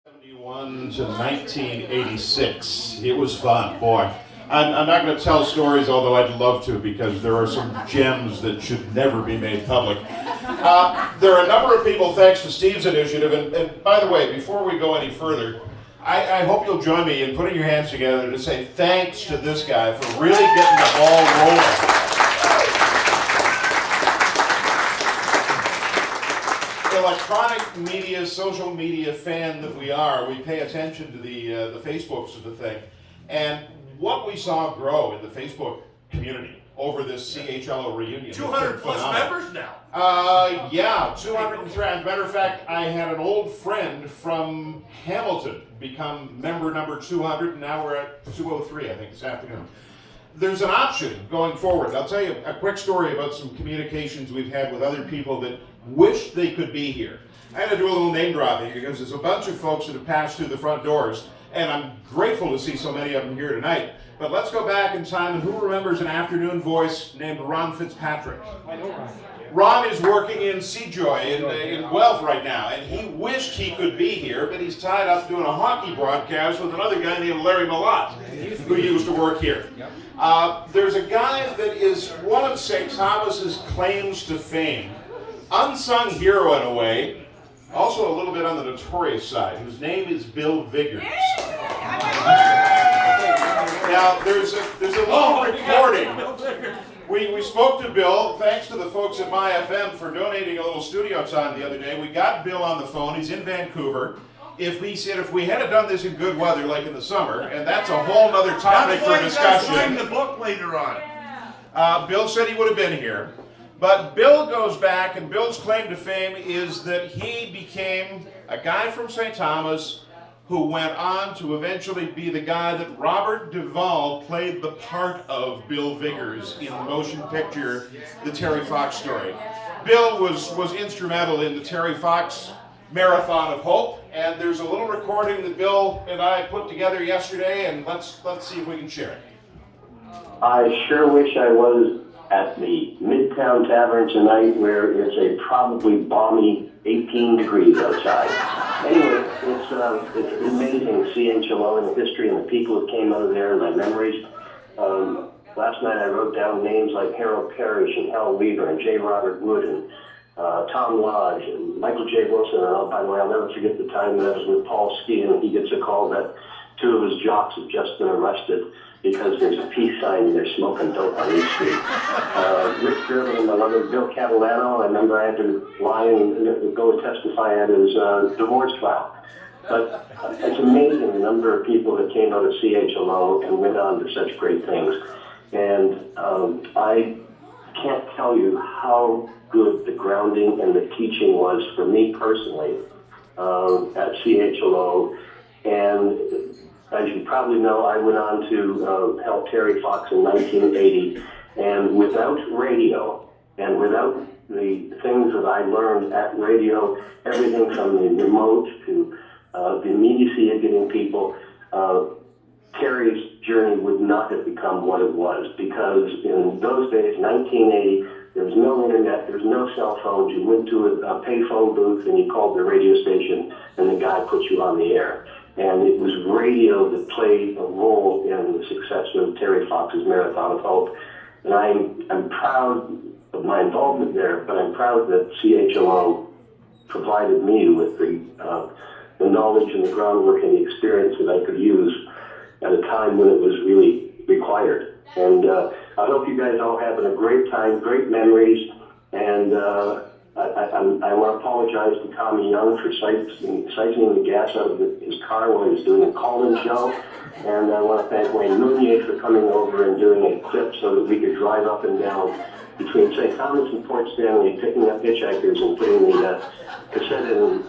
1971 to 1986. It was fun, boy. I'm not going to tell stories, although I'd love to, because there are some gems that should never be made public. There are a number of people, thanks to Steve's initiative, and by the way, before we go any further, I hope you'll join me in putting your hands together to say thanks to this guy for really getting the ball rolling. Electronic media, social media fan that we are, we pay attention to the Facebooks of the thing. And what we saw grow in the Facebook community over this CHLO reunion. 200 plus members now. Yeah, 203. As a matter of fact, I had an old friend from Hamilton become member number 200, and now we're at 203, I think, this afternoon. There's an option going forward. I'll tell you a quick story about some communications we've had with other people that wish they could be here. I had to do a little name dropping because there's a bunch of folks that have passed through the front doors, and I'm grateful to see so many of them here tonight. But let's go back in time, and who remembers an afternoon voice named Ron Fitzpatrick? I know Ron. Ron is working in Seajoy in Guelph right now, and he wished he could be here, but he's tied up doing a hockey broadcast with another guy named Larry Malott, who used to work here. There's a guy that is one of St. Thomas's claims to fame, unsung hero in a way, also a little bit on the notorious side, whose name is Bill Viggers. Now, there's a little recording. We spoke to Bill, thanks to the folks at My FM for donating a little studio time the other day. We got Bill on the phone. He's in Vancouver. If we had done this in good weather, like in the summer, and that's a whole other topic for discussion. Sign the book later on. Bill said he would have been here. But Bill goes back, and Bill's claim to fame is that he became a guy from St. Thomas who went on to eventually be the guy that Robert Duvall played the part of Bill Viggers in the motion picture, The Terry Fox Story. Bill was instrumental in the Terry Fox Marathon of Hope, and there's a little recording that Bill and I put together yesterday, and let's see if we can share it. I sure wish I was at the Midtown Tavern tonight, where it's a probably balmy 18 degrees outside. Anyway, it's amazing CHLO and the history and the people that came out of there and my memories. Last night I wrote down names like Harold Parrish and Hal Weaver and J. Robert Wood and Tom Lodge and Michael J. Wilson. And by the way, I'll never forget the time that I was with Paul Skian and he gets a call that two of his jocks have just been arrested because there's a peace sign and they're smoking dope on East Street. Rick Gervin and my mother, Bill Catalano, I remember I had to lie and go testify at his divorce trial. But it's amazing the number of people that came out of CHLO and went on to such great things. And I can't tell you how good the grounding and the teaching was for me personally at CHLO. And as you probably know, I went on to help Terry Fox in 1980, and without radio and without the things that I learned at radio, everything from the remote to the immediacy of getting people, Terry's journey would not have become what it was, because in those days, 1980, there was no internet, there was no cell phones. You went to a payphone booth and you called the radio station and the guy put you on the air. And it was radio that played a role in the success of Terry Fox's Marathon of Hope. And I'm proud of my involvement there, but I'm proud that CHLO provided me with the knowledge and the groundwork and the experience that I could use at a time when it was really required. And I hope you guys all having a great time, great memories, and I want to apologize to Tommy Young for siphoning the gas out of his car while he was doing a call-in show. And I want to thank Wayne Mounier for coming over and doing a clip so that we could drive up and down between St. Thomas and Port Stanley, picking up hitchhikers and putting the cassette in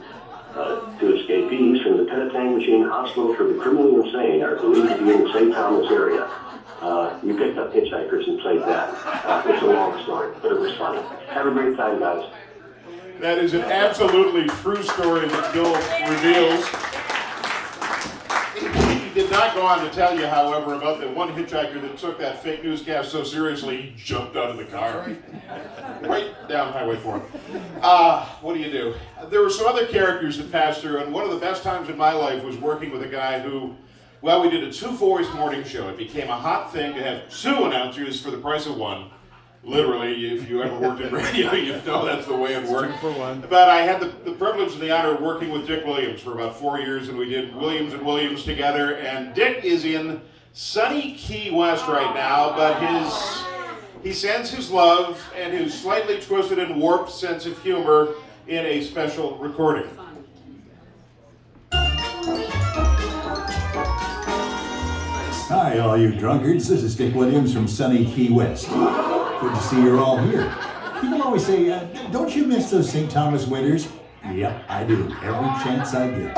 to escapees from the Penitang Machine Hospital for the Criminally Insane are believed to be in the St. Thomas area. We picked up hitchhikers and played that. It's a long story, but it was funny. Have a great time, guys. That is an absolutely true story that Bill reveals. He did not go on to tell you, however, about the one hitchhiker that took that fake newscast so seriously, he jumped out of the car. Right down Highway 4. What do you do? There were some other characters that passed through, and one of the best times in my life was working with a guy who, well, we did a two-voice morning show. It became a hot thing to have two announcers for the price of one. Literally, if you ever worked in radio, you know that's the way it worked. 2 for 1. But I had the privilege and the honor of working with Dick Williams for about 4 years, and we did Williams and Williams together. And Dick is in sunny Key West right now, but he sends his love and his slightly twisted and warped sense of humor in a special recording. Hi, all you drunkards. This is Dick Williams from sunny Key West. Good to see you're all here. People always say, don't you miss those St. Thomas winters? Yep, I do. Every chance I get.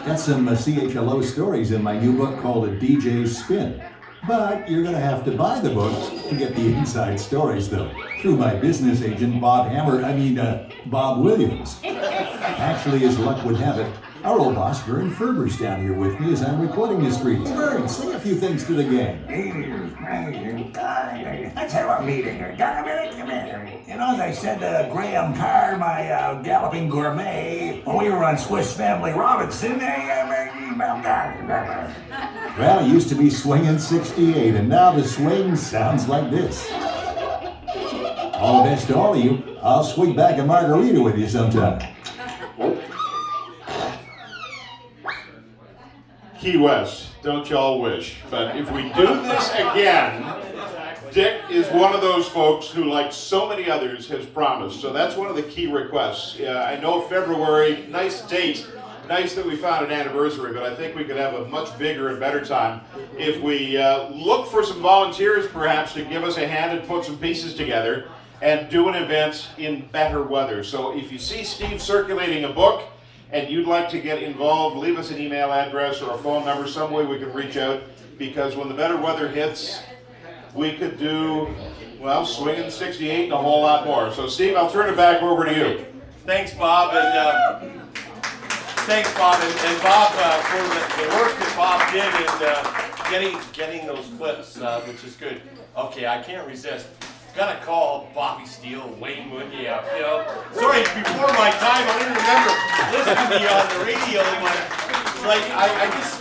Got some CHLO stories in my new book called A DJ's Spin. But you're going to have to buy the book to get the inside stories, though, through my business agent, Bob Williams. Actually, as luck would have it, our old boss, Vern Ferber's down here with me as I'm recording this greeting. Vern, say a few things to the gang. Let's have a meeting. Got a minute? Come here. You know, as I said to Graham Carr, my galloping gourmet, when we were on Swiss Family Robinson, Well, it used to be swinging 68, and now the swing sounds like this. All the best to all of you. I'll swing back a margarita with you sometime. Key West, don't y'all wish. But if we do this again, Dick is one of those folks who, like so many others, has promised. So that's one of the key requests. I know February, nice date, nice that we found an anniversary, but I think we could have a much bigger and better time if we look for some volunteers, perhaps, to give us a hand and put some pieces together and do an event in better weather. So if you see Steve circulating a book, and you'd like to get involved, leave us an email address or a phone number, some way we can reach out, because when the better weather hits, we could do, well, swinging 68 and a whole lot more. So Steve, I'll turn it back over to you. Thanks, Bob, and Bob for the work that Bob did in getting those clips, which is good. Okay, I can't resist. Gotta call Bobby Steele, Wayne Mooney up, you know. Sorry, before my time, I didn't remember listening to you on the radio. Like,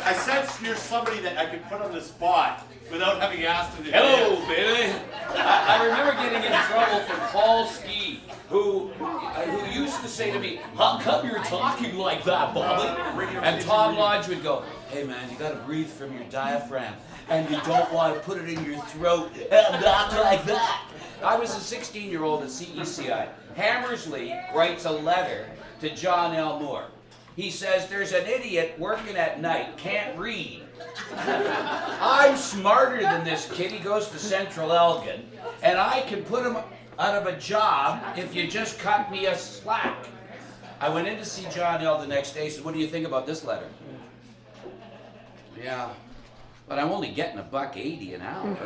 I sense you're somebody that I could put on the spot without having asked him to Hello, baby. I remember getting in trouble from Paul Ski, who used to say to me, "How come you're talking like that, Bobby?" And Tom Lodge would go, "Hey man, you gotta breathe from your diaphragm, and you don't want to put it in your throat, and not like that." I was a 16-year-old at CECI. Hammersley writes a letter to John L. Moore. He says, "There's an idiot working at night, can't read." I'm smarter than this kid. He goes to Central Elgin, and I can put him out of a job if you just cut me a slack. I went in to see John L. the next day. Said, "What do you think about this letter?" "Yeah, but I'm only getting $1.80 an hour."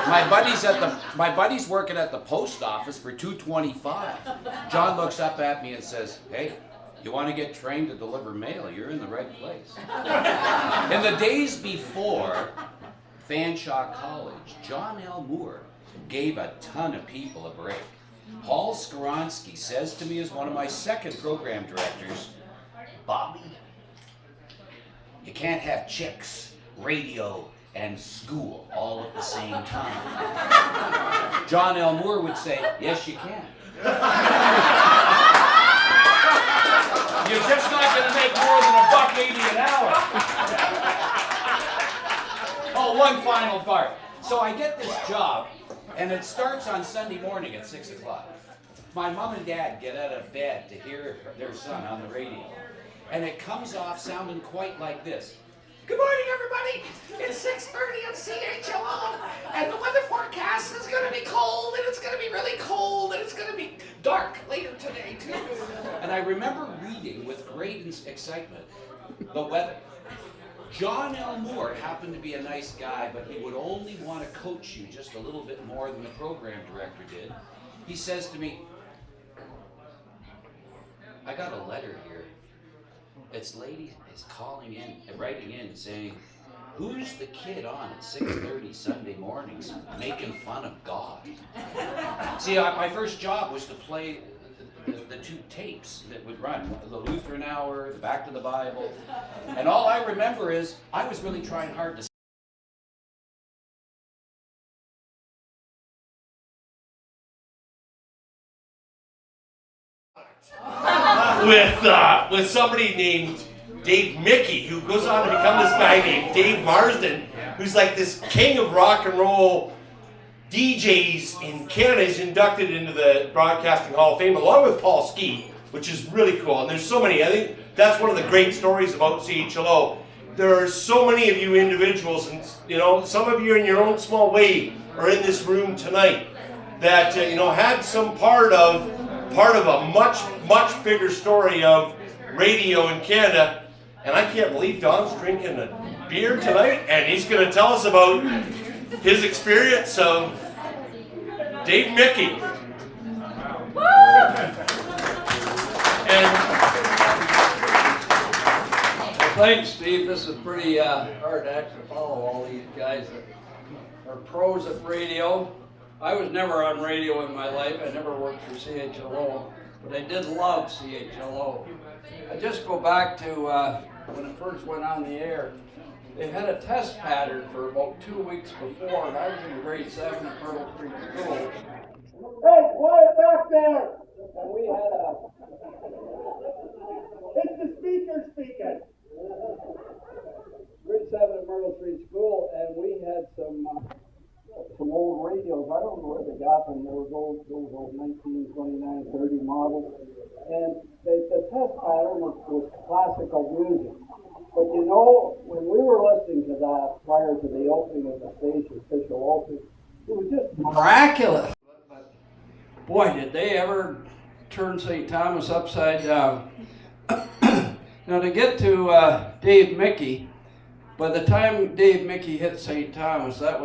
My buddy's working at the post office for $2.25. John looks up at me and says, "Hey, you want to get trained to deliver mail? You're in the right place." In the days before Fanshawe College, John L. Moore gave a ton of people a break. Paul Skoronsky says to me as one of my second program directors, "Bobby, you can't have chicks, radio, and school all at the same time." John L. Moore would say, "Yes, you can. You're just not going to make more than $1.80 an hour." Oh, one final part. So I get this job, and it starts on Sunday morning at 6 o'clock. My mom and dad get out of bed to hear their son on the radio, and it comes off sounding quite like this. "Good morning, everybody. It's 6:30 on CHLO, and the weather forecast is going to be cold, and it's going to be really cold, and it's going to be dark later today, too." And I remember reading with great excitement the weather. John L. Moore happened to be a nice guy, but he would only want to coach you just a little bit more than the program director did. He says to me, "I got a letter here. This lady is calling in, writing in, saying, who's the kid on at 6:30 Sunday mornings making fun of God? See, my first job was to play the two tapes that would run, the Lutheran Hour, the Back to the Bible, and all I remember is I was really trying hard to with somebody named Dave Mickey, who goes on to become this guy named Dave Marsden, who's like this king of rock and roll DJs in Canada. Is inducted into the Broadcasting Hall of Fame along with Paul Ski, which is really cool. And there's so many. I think that's one of the great stories about CHLO. There are so many of you individuals, and you know, some of you in your own small way are in this room tonight that you know, had some part of a much bigger story of radio in Canada. And I can't believe Don's drinking a beer tonight, and he's going to tell us about his experience of Dave Mickey. And thanks, Steve. This is pretty hard to actually follow all these guys that are pros at radio. I was never on radio in my life. I never worked for CHLO, but I did love CHLO. I just go back to when it first went on the air. They had a test pattern for about 2 weeks before, and I was in grade 7 at Myrtle Creek School. Hey, quiet back there! And we had it's the speaker speaking! Grade 7 at Myrtle Street School, and we had some old radios. I don't know where they got them. They were those old 1929, 30 models. And the test pattern was classical music. But you know, when we were listening to that prior to the opening of the station, official opening, it was just miraculous. But boy, did they ever turn St. Thomas upside down. Now to get to Dave Mickey, by the time Dave Mickey hit St. Thomas, that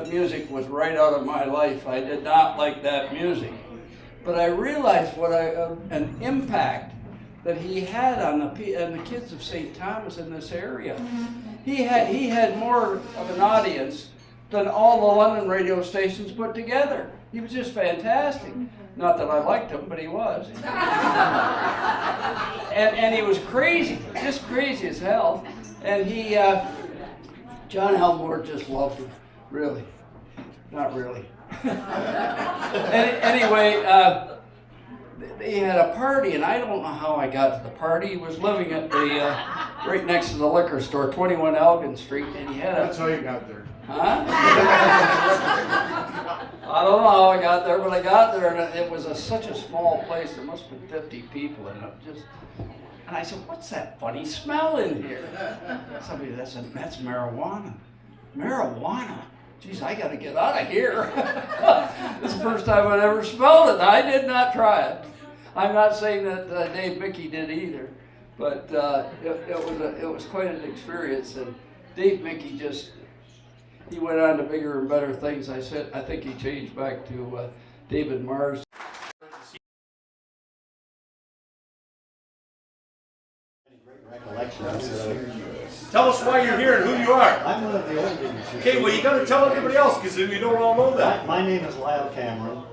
music was right out of my life. I did not like that music. But I realized what an impact that he had on the kids of St. Thomas in this area. He had more of an audience than all the London radio stations put together. He was just fantastic. Not that I liked him, but he was. and he was crazy, just crazy as hell. And John Elmore just loved him, really. Not really. Anyway, they had a party, and I don't know how I got to the party. He was living at the right next to the liquor store, 21 Elgin Street, and he had That's how you got there. Huh? I don't know how I got there, but I got there, and it was such a small place. There must have been 50 people in it. And I said, "What's that funny smell in here?" Somebody said, "That's marijuana." Marijuana? Geez, I got to get out of here. This is the first time I'd ever smelled it. I did not try it. I'm not saying that Dave Mickey did either, but it was quite an experience. And Dave Mickey he went on to bigger and better things. I think he changed back to David Mars. tell us why you're here and who you are. I'm one of the oldies. Okay, well, you got to tell everybody else because we don't all know that. My name is Lyle Cameron.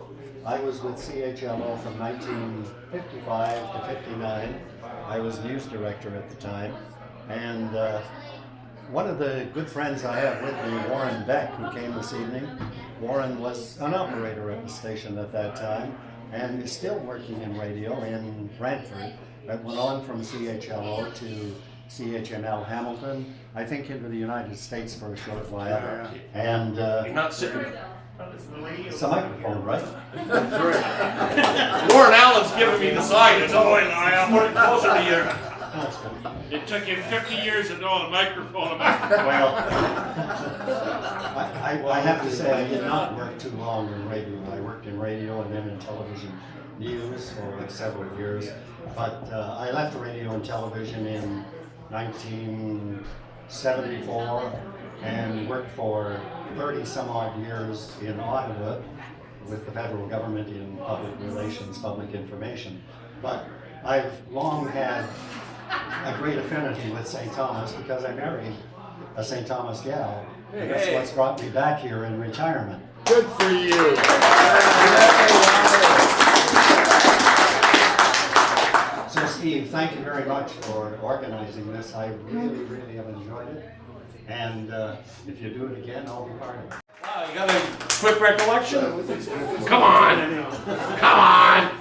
I was with CHLO from 1955 to 59. I was news director at the time. And one of the good friends I have with me, Warren Beck, who came this evening. Warren was an operator at the station at that time and is still working in radio in Brantford. That went on from CHLO to CHML Hamilton, I think into the United States for a short while. And You're not sitting. it's a microphone, right? Warren Allen's giving me the sign. It's always I'm putting closer to you. That's good. It took him 50 years to know a microphone. Well, I have to say I did not work too long in radio. I worked in radio and then in television news for several years. But I left radio and television in 1974 and worked for 30 some odd years in Ottawa with the federal government in public relations, public information. But I've long had a great affinity with St. Thomas because I married a St. Thomas gal. And that's what's brought me back here in retirement. Good for you. So Steve, thank you very much for organizing this. I really, really have enjoyed it. And if you do it again, I'll be part of it. Wow, you got a quick recollection? Come on! Come on!